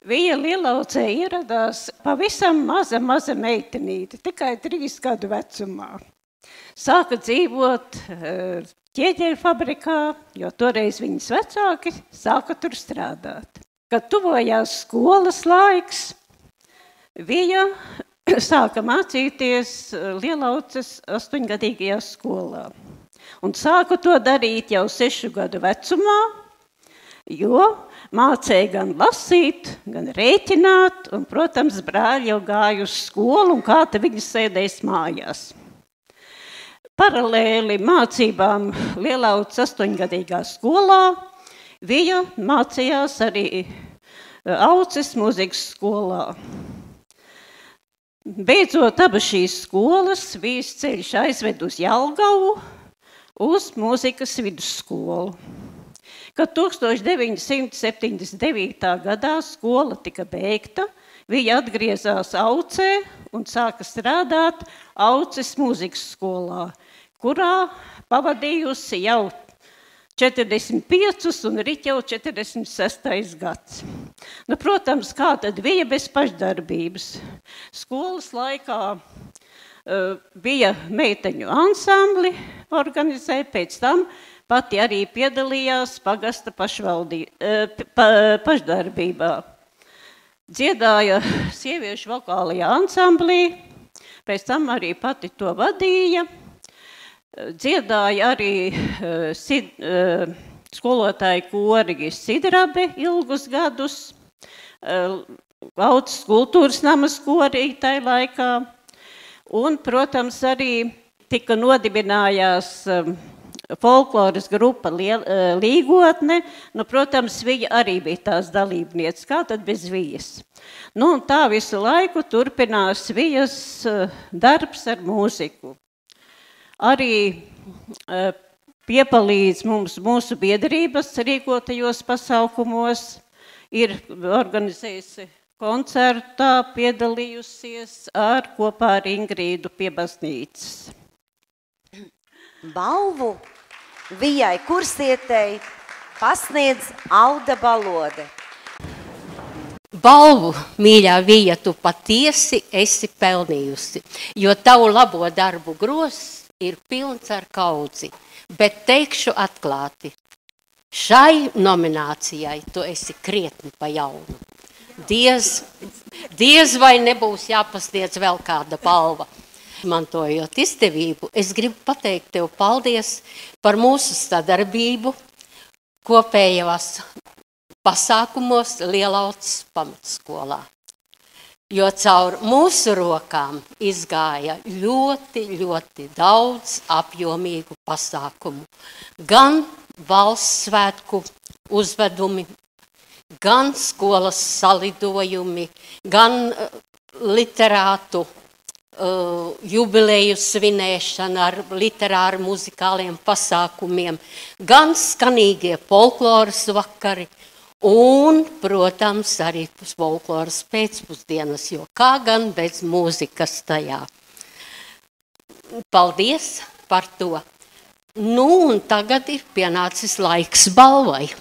Viņa Lielaucē ieradās pavisam maza meitenīte, tikai 3 gadu vecumā. Sāka dzīvot ķieģeļu fabrikā, jo toreiz viņas vecāki sāka tur strādāt. Kad tuvojās skolas laiks, viņa sāka mācīties Lielauces 8-gadīgajā skolā. Un sāka to darīt jau 6 gadu vecumā, jo mācēja gan lasīt, gan rēķināt, un, protams, brāļi jau gāja uz skolu, un kā te viņi sēdēs mājās. Paralēli mācībām Lielauces 8-gadīgā skolā, viņa mācījās arī Auces mūzikas skolā. Beidzot abas šīs skolas, viņas ceļš aizved uz Jelgavu, uz mūzikas vidusskolu. Kad 1979. gadā skola tika beigta, viņa atgriezās Aucē un sāka strādāt Auces mūzikas skolā, kurā pavadījusi jau 45 un rit jau 46. gads. Nu, protams, kā tad bija bez pašdarbības? Skolas laikā bija meiteņu ansambli organizēja, pēc tam pati arī piedalījās pagasta pašdarbībā. Dziedāja sieviešu vokālajā ansamblī, pēc tam arī pati to vadīja. Dziedāja arī skolotāja kori Sidrabe ilgus gadus, Auces kultūras namas korī tajā laikā. Un, protams, arī tika nodibinājās folkloras grupa Līgotne. Nu, protams, viņa arī bija tās dalībnieces. Kā tad bez viņas? Nu, un tā visu laiku turpinās viņas darbs ar mūziku. Arī piepalīdz mums mūsu biedrības rīkotajos pasaukumos, ir organizējusi koncertā, piedalījusies kopā ar Ingrīdu pie baznīcas. Balvu Vijai Kursietei pasniedz Alda Balode. Balvu, mīļā Vija, tu patiesi esi pelnījusi, jo tavu labo darbu gros ir pilns ar kaudzi, bet teikšu atklāti, šai nominācijai tu esi krietni pa jaunu. Diez vai nebūs jāpasniedz vēl kāda balva. Mantojot izdevību, es gribu pateikt tev paldies par mūsu sadarbību kopējos pasākumos Lielauces pamatskolā. Jo caur mūsu rokām izgāja ļoti, ļoti daudz apjomīgu pasākumu. Gan valsts svētku uzvedumi, gan skolas salidojumi, gan literātu jubileju svinēšana ar literāru muzikāliem pasākumiem, gan skanīgie folkloras vakari, un, protams, arī folkloras pēcpusdienas, jo kā gan bez mūzikas tajā. Paldies par to. Nu, un tagad ir pienācis laiks balvai.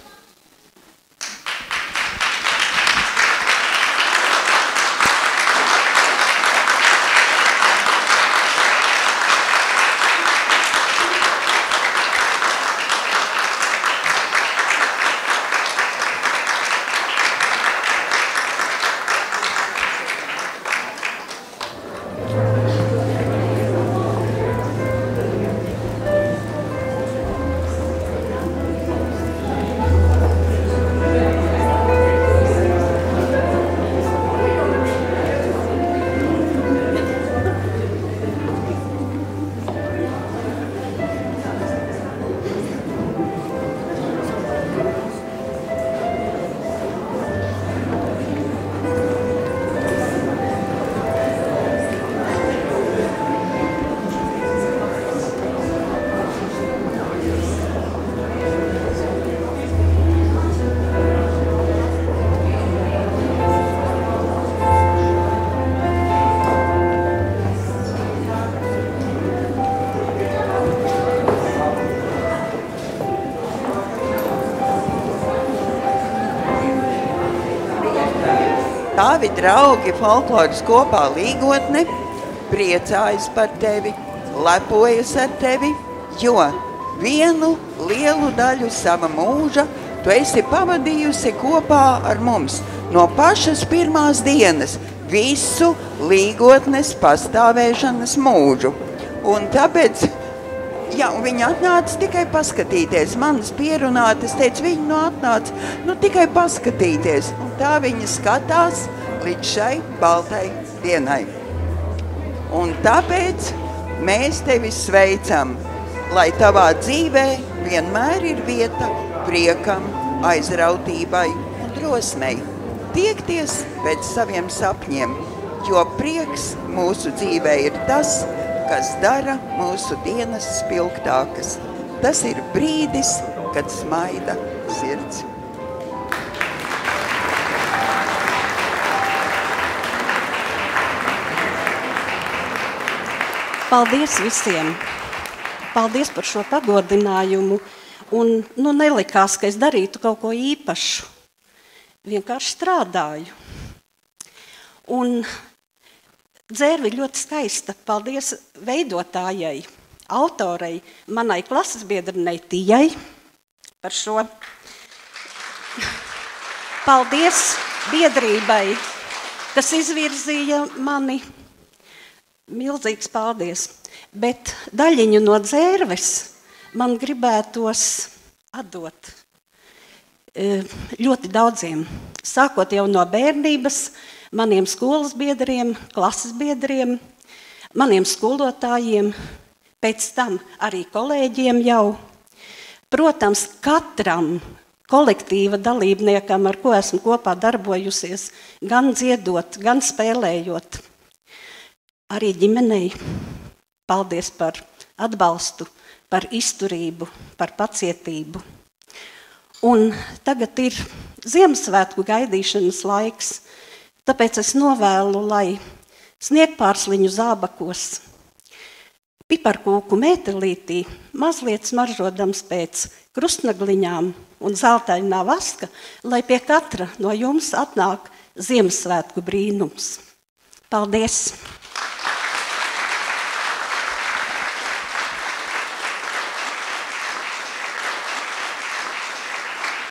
Tavi draugi folkloras kopā Līgotne priecājas par tevi, lepojas ar tevi, jo vienu lielu daļu sava mūža tu esi pavadījusi kopā ar mums no pašas pirmās dienas visu Līgotnes pastāvēšanas mūžu. Un tāpēc, viņi atnāca tikai paskatīties, manas pierunātas teica, viņi atnāca, tikai paskatīties. Un tā viņi skatās līdz šai baltai dienai. Un tāpēc mēs tevi sveicam, lai tavā dzīvē vienmēr ir vieta priekam, aizrautībai un drosmei. Tiekties pēc saviem sapņiem, jo prieks mūsu dzīvē ir tas, kas dara mūsu dienas spilgtākas. Tas ir brīdis, kad smaida sirds. Paldies visiem! Paldies par šo pagodinājumu. Un nelikās, ka es darītu kaut ko īpašu. Vienkārši strādāju. Un dzērve ļoti skaista. Paldies veidotājai, autorei, manai klases biedrenei Tijai par šo. Paldies biedrībai, kas izvirzīja mani. Milzīgs paldies. Bet daļiņu no dzērves man gribētos atdot ļoti daudziem. Sākot jau no bērnības, maniem skolas biedriem, klases biedriem, maniem skolotājiem, pēc tam arī kolēģiem jau. Protams, katram kolektīva dalībniekam, ar ko esmu kopā darbojusies, gan dziedot, gan spēlējot. Arī ģimenei paldies par atbalstu, par izturību, par pacietību. Un tagad ir Ziemassvētku gaidīšanas laiks, tāpēc es novēlu, lai sniegpārsliņu zābakos, piparkūku mētelītī, mazliet smaržodams pēc krustnagliņām un zeltainā vaska, lai pie katra no jums atnāk Ziemassvētku brīnums. Paldies!